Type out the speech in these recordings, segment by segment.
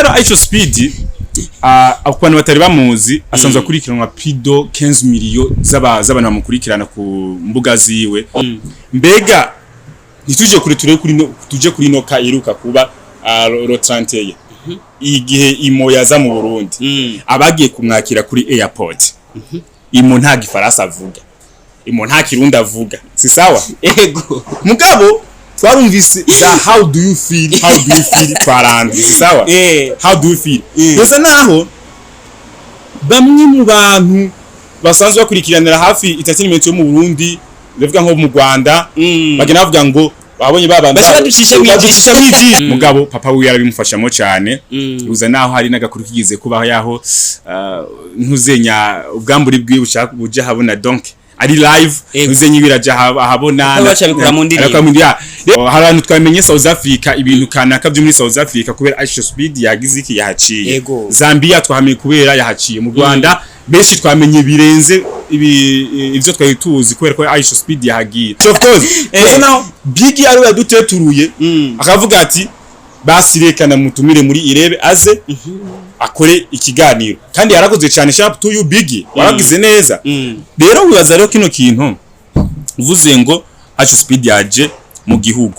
rero Ishow speed abantu batari bamuzi asanzwe akurikiranwa pido 15 million z'abantu bamukurikirana ku mbuga ziwe. Mbega nituje kuri tuje kuri noka iruka kuba rotranteye igihe imo yaza mu Burundi abagiye kumwakira kuri airport. Imo nta gifaransa avuga, imo nta kirundi avuga, si sawa? Ego mugabo twarumvise how do you feel twarandi, si sawa? How do you feel? Gusa naho bamwe mu bantu basanzwe bakurikiranira hafi entertainment yo mu Burundi ndavuga nko mu Rwanda bagena bavuga ngo babonye babanda baducisha mwiji mugabo papa wiwe yarabimufashamo cyane. Uza naho hari nagakuru kigize kubaho yaho ntuzenya ubwamburi bwibushaka buje habona donc ari live ntuzenya ibiraja ahabona bacabikora mu ndirimbo. Hari abantu twamenye South Africa ibintu kanaka byo muri South Africa kubera Ishow speed yagize iki yahaciye. Zambia twahamenye kubera yahaciye. Mu Rwanda benshi twamenye birenze ivyo twari tuzi kubera ko Ishow speed yahagiye. Of course now Big ari yaduteturuye akavuga ati basirekana mutumire muri irebe aze akore ikiganiro kandi yarakoze cyane sharp to you Big waragize neza. Rero wibaza rero kino kintu uvuze ngo Ishow speed yaje mu gihugu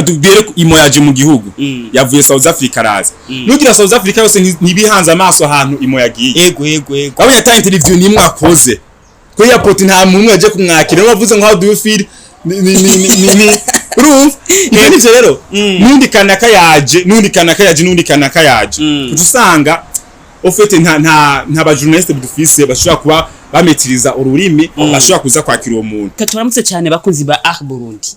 dubere imo yaje mu gihugu yavuye South Africa araza nugira South Africa yose nibihanze amaso ahantu imo yagiye. Ego abanya ta interview nimwe akoze ko airport nta muntu yaje kumwakira bavuze ngo how do you feel ni urumva ibyo rero nundi kanaka yaje usanga ofete nta ba journaliste dufise bashobora kuba bametiriza ururimi bashobora kuza kwakira uwo muntu. Katuramutse cyane bakunzi ba Burundi,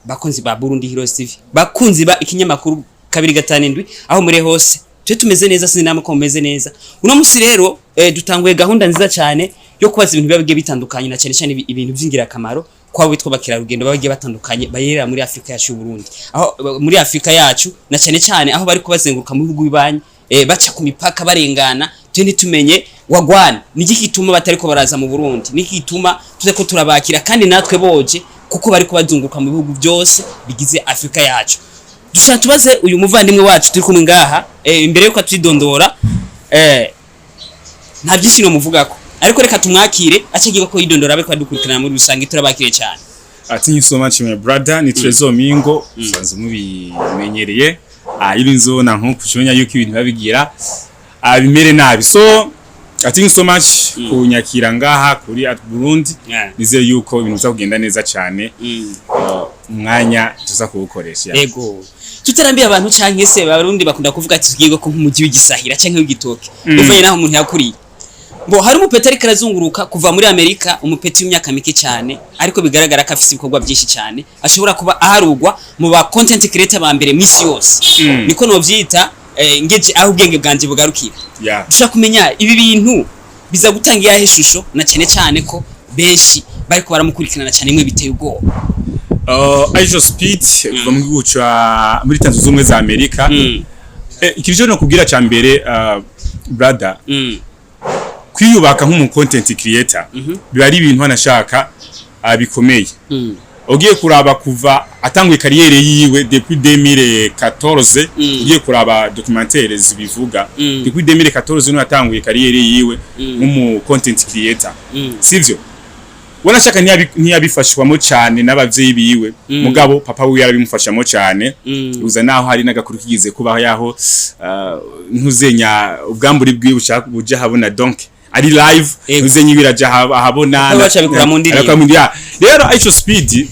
bakunzi ba Burundi Heroes TV, bakunzi ba ikinyamakuru 257 aho muri hose twe tumeze neza sinama ko meze neza. Uno musi rero dutanguye gahunda nziza cyane yo kubaza ibintu bigiye bitandukanye na cyane ibintu byingira kamaro kwa witwa bakira rugendo bagiye batandukanye bayerera muri Afrika yacu Burundi. Aho muri Afrika yacu na cyane aho bari kubazenguruka mu bihugu bibanye baca ku mipaka barengana twe tumenye wagwana niki kituma batari ko baraza mu Burundi, niki kituma tuze ko turabakira kandi natwe boje kuko bari kubazunguruka mu bihugu byose bigize Afrika yacu. Dushaka tubaze uyu muvandimwe wacu turi kumwe ngaha imbere yuko twidondora nta byinshi no muvugako ariko reka tumwakire acagiye ko yidondora abe kwadukurikirana muri rusange turabakire cyane. Thank you so much my brother, ni Trezor Mingo usanze mubimenyereye irinzo na nko kuconya yuko ibintu babigira bimere nabi. So thank you so much kunyakira ngaha kuri Burundi. Nize yuko ibintu bizakugenda neza cyane umwanya tuza kuwukoresha. Ego tutarambiye abantu canke se Barundi bakunda kuvuga ati tugiye ko nk'umuji w'igisahira canke w'igitoke uvuye naho umuntu yakuriye. Bo hari umupeti ariko arazunguruka kuva muri Amerika, umupeti w'imyaka mike cyane ariko bigaragara ko afite ibikorwa byinshi cyane ashobora kuba aharugwa mu ba content creator ba mbere misi yose. Niko no byita ngeje aho ubwenge bwanje bugarukira. Dushaka kumenya ibi bintu biza gutanga yahe shusho na cyane ko benshi bariko baramukurikirana cyane imwe biteye ubwoba. Ishow speed kuva mu gihugu cya muri Tanzania za Amerika. Ikiryo no kubwira cya mbere brother kwiyubaka nk'umu content creator biba ari ibintu anashaka bikomeye. Ugiye kuraba kuva atanguye kariyere yiwe depuis 2014 ugiye kuraba documentaire zibivuga depuis 2014 no atanguye kariyere yiwe nk'umu content creator sivyo wanashaka ntiyabifashwamo cyane n'abavyeyi biwe mugabo papa wiwe yarabimufashamo cyane. Uza naho hari nagakuru kigize kubaho yaho ntuzenya ubwamburi bwibushaka buje habona donc ari live ntuzenya ibiraja ahabona bacabikora mu ndirimbo. Rero Ishow speed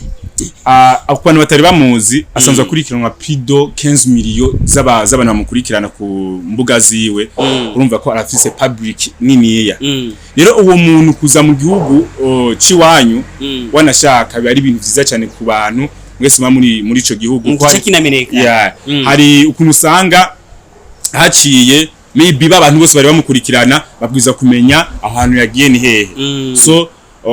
abantu batari bamuzi asanzwe akurikiranwa pido 15 million z'abantu bamukurikirana ku mbuga ziwe. Urumva ko arafise public niniya. Rero uwo muntu kuza mu gihugu ciwanyu wanashaka bari ibintu byiza cyane ku bantu mwese muri ico gihugu kwa kinameneka. Hari ukuntu usanga haciye maybe abantu bose bari bamukurikirana babwiza kumenya ahantu yagiye ni hehe. So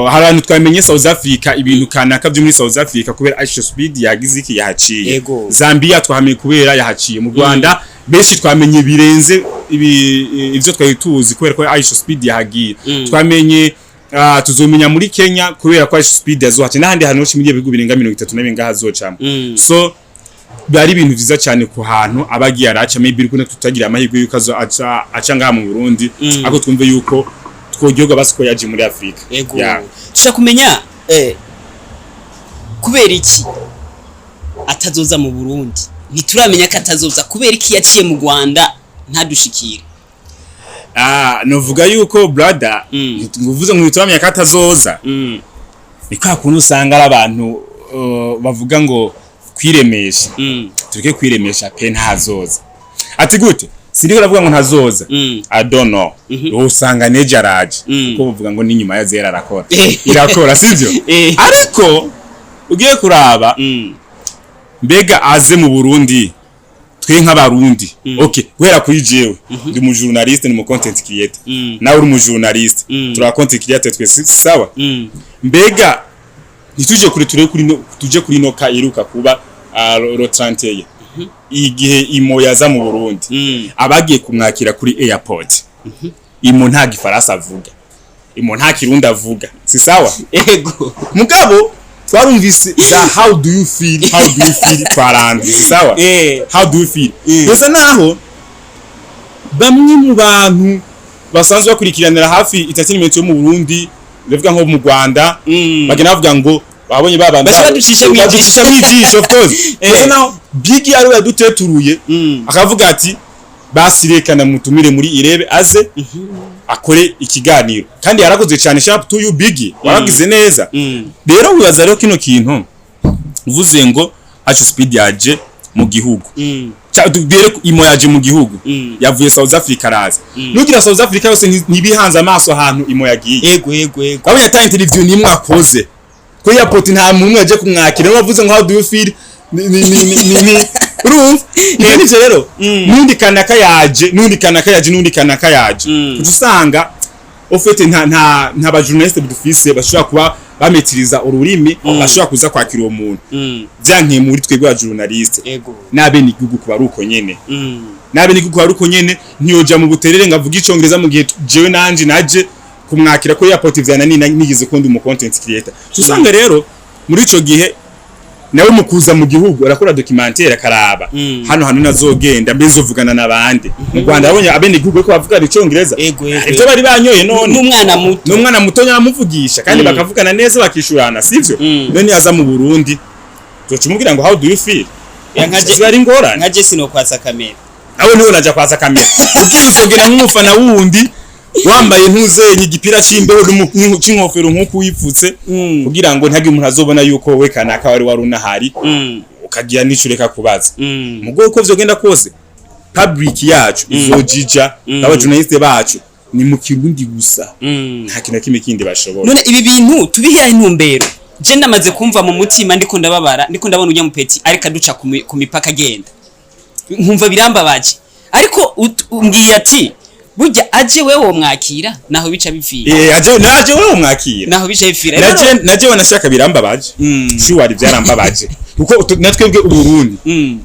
hari abantu twamenye South Africa ibintu kanaka byo muri South Africa kubera Ishow speed yagize iki yahaciye. Zambia twahamenye kubera yahaciye. Mu Rwanda benshi twamenye birenze ivyo twari tuzi kubera ko Ishow speed yahagiye. Twamenye tuzomenya muri Kenya kubera ko Ishow speed yazohaciye n'ahandi hantu hose mu bihugu birenga 30 n'abenga hazocamo. So bari ibintu vyiza cyane ku hantu abagiye araca maybe riko tutagira amahirwe yuko aca ngaha mu Burundi ako twumve yuko twogyoga basiko yaje muri Afrika. Yego tushaka kumenya kubera iki atazoza mu Burundi ntituramenya ko atazoza kubera iki yaciye mu Rwanda ntadushikire. Novuga yuko brother nguvuze ngo ntituramenya ko atazoza ni kwa kuntu usanga ari abantu bavuga ngo kwiremesha tureke kwiremesha pe ntazoza ati gute sindiko navuga ngo ntazoza I don't know usanga neje araje kuko bavuga ngo ni nyuma ya zera arakora irakora sivyo ariko ugiye kuraba mbega aze mu Burundi twe nk'abarundi okay guhera kuri jewe ndi mu journaliste ni mu content creator nawe uri mu journaliste tura content creator twe sawa mbega nituje kuri tuje kuri noka iruka kuba ro 30 igihe imo yaza mu Burundi abagiye kumwakira kuri airport imo nta gifaransa avuga imo nta kirundi avuga si sawa ego mugabo twarumvise how do you feel twarandi si sawa how do you feel gusa naho bamwe mu bantu basanzwe bakurikiranira hafi entertainment yo mu Burundi bivuga nko mu Rwanda bagena bavuga ngo babonye babanda baducisha mwijisho of course gusa naho Biggie ari yaduteturuye akavuga ati basirekana mutumire muri irebe aze akore ikiganiro kandi yarakoze cyane sharp to you Biggie waragize neza rero wibaza rero kino kintu uvuze ngo acho speed yaje mu gihugu tubwire imo yaje mu gihugu yavuye South Africa araza nugira South Africa yose nibihanze amaso ahantu imo yagiye yego abonye ata interview nimwe akoze ko airport nta muntu yaje kumwakira bavuze ngo how do you feel ni urumva nivyo rero nundi kanaka yaje usanga ofete nta ba journaliste bidufise bashobora kuba bametiriza ururimi bashobora kuza kwakira uwo muntu byankiye muri twebwe ba journaliste nabe ni gugu kuba ruko nyene ntiyoja mu buterere ngavuga icongereza mu gihe jewe nanje naje kumwakira ko airport vyana nigize kundi mu content creator usanga rero muri ico gihe nawe mukuza mu gihugu arakora documentaire karaba hano nazogenda mbezovugana nabandi mu Rwanda abonye abene gihugu ko bavuga icongereza ivyo bari banyoye none n'umwana muto nyamuvugisha kandi bakavugana neza bakishurana sivyo none yaza mu Burundi tocumubwira ngo how do you feel yankaje ari ngora nkaje sino kwatsa kamera aho niho naja kwatsa kamera ugiye uzogera nk'umufana wundi wambaye ntuzenye igipira c'imbeho n'inkofero nkuko wipfutse kugira ngo ntagi umuntu azobona yuko we kanaka wari warunahari ukagira nicureka kubaza mugo uko vyogenda kose public yacu izojija aba journaliste bacu ni mu Kirundi gusa nta kintu kimwe kindi bashobora none ibi bintu tubihiye intumbero je ndamaze kumva mu mutima ndiko ndababara ndiko ndabona ujya mu peti ariko aduca ku mipaka agenda nkumva birambabaje ariko umbwiye ati burya aje wewe mwakira naho bica bipfira naje wewe mwakira naho bica bipfira naje wanashaka birambabaje shuwari byarambabaje kuko natwebwe uburundi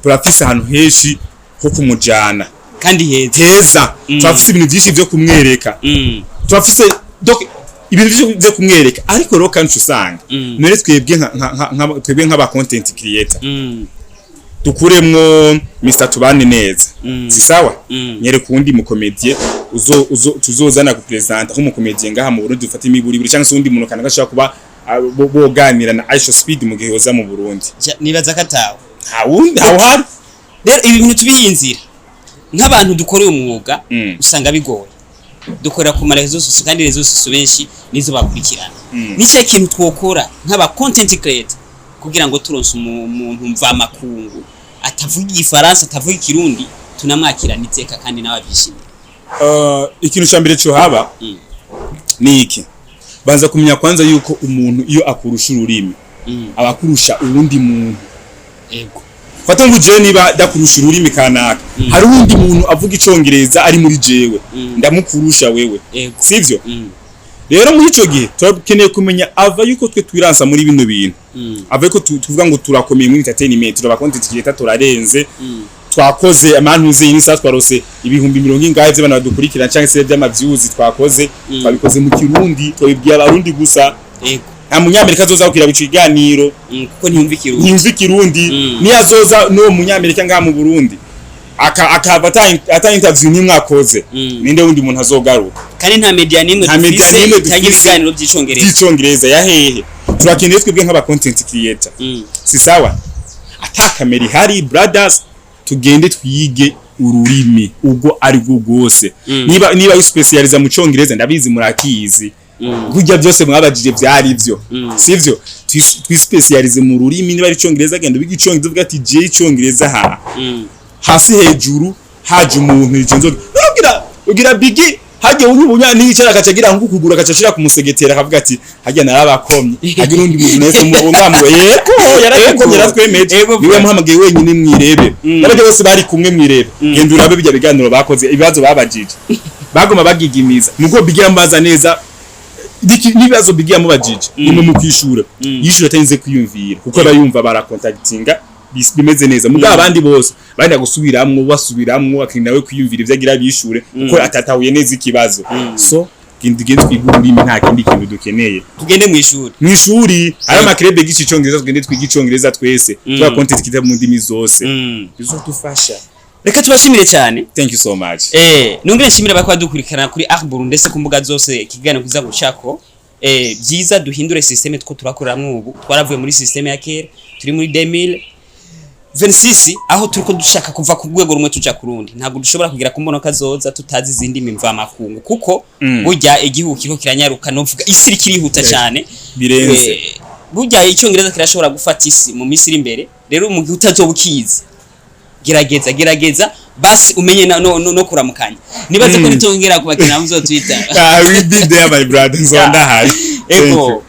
turafise ahantu heshi ho kumujana kandi heza turafise ibintu byinshi byo kumwereka turafise ibintu byo kumwereka ariko ro kancu usanga none twebwe nk'aba content creator dukuremwo Mr Tubane neza si sawa nyere kundi mu comedie tuzozana ku president nko mu comedie ngaha mu Burundi dufata imiburi buri cyangwa undi muntu kanaka ashaka kuba boganira na Ishow speed mu gihe yoza mu Burundi nibaza katawe hawo hari rero ibi bintu tubiyinzira nk'abantu dukoreye umwuga usanga bigoye dukora ku marezo sose kandi rezo sose benshi nizo bakurikirana nice kintu twokora nk'aba content creator kugira ngo turonse umuntu mva makungu atavuga igifaransa atavuga ikirundi tunamwakirana iteka kandi nababishimye ikintu cyambere cyo haba ni iki banza kumenya kwanza yuko umuntu iyo akurusha ururimi abakurusha uwundi muntu fata ngo je niba dakurusha ururimi kanaka hari uwundi muntu avuga icongereza ari muri jewe ndamukurusha wewe sivyo rero muri ico gihe turakeneye kumenya ava yuko twe twiransa muri bino bintu ava yuko tuvuga ngo turakomeye muri entertainment turaba content creator turarenze twakoze amantuze y'insa twarose ibihumbi 70 ngahe bana badukurikira cyangwa se by'amaviews twakoze twabikoze mu Kirundi twabibwiye abarundi gusa nta munyamerika azoza kugira bicu iganiro kuko ntiyumva ikirundi niyo azoza no munyamerika ngaha mu Burundi akava ata interview nimwe akoze ninde wundi muntu azogaruka kandi nta media nimwe dufise cyangwa ibiganiro by'icongereza yahehe turakeneye twebwe nk'aba content creator si sawa ata kamera ihari brothers tugende twige ururimi ubwo ari bwo rwose niba uspecializa mu congereza ndabizi murakizi burya byose mwabajije byari byo sivyo twispecialize mu rurimi niba ari congereza genda bigicongereza uvuga ati je icongereza hasi hejuru haje umuntu icenzo ugira bigi haje ubunya nicara akacagira ngo kugura akacashira kumusegetera akavuga ati hajya narabakomye hagira undi muntu nese mubongamwe yego yarakomye ratwemeje niwe muhamagaye wenyine mwirebe n'abandi bose bari kumwe mwirebe genda urabe bijya biganiro bakoze ibibazo babajije bagoma bagigimiza nuko bigira mbaza neza nibazo bigira mubajije nimwe mu kwishura yishura tarinze kwiyumvira kuko abayumva baracontactinga bimeze neza mugabo abandi bose bandi gusubiramwo basubiramwo akinawe kwiyumvira ivyagira bishure kuko atatahuye neza ikibazo so gindi twigurimi nta kindi kintu dukeneye tugende mwishuri ari amakrebe gicongereza tugende twigicongereza twese twa content kita mu ndimi zose bizodufasha reka tubashimire cyane thank you so much nongere nshimira bakwa dukurikirana kuri Burundi ndetse ku mbuga zose kigana kuza gushako byiza duhindure systeme two turakoramwe ubu twaravuye muri systeme ya kera turi muri 2026 aho turiko dushaka kuva ku rwego rumwe tuja kurundi ntabwo dushobora kugira kumbono kazoza tutazi izindi mimva makungu kuko burya igihugu kiko kiranyaruka novuga isi kirihuta cyane birenze burya icyongereza kirashobora gufata isi mu misiri imbere rero mu gihe utazobukizi gerageza basi umenye no kuramukanya nibaze ko nitongera kubakina muzo Twitter we be there my brother so ndahari ego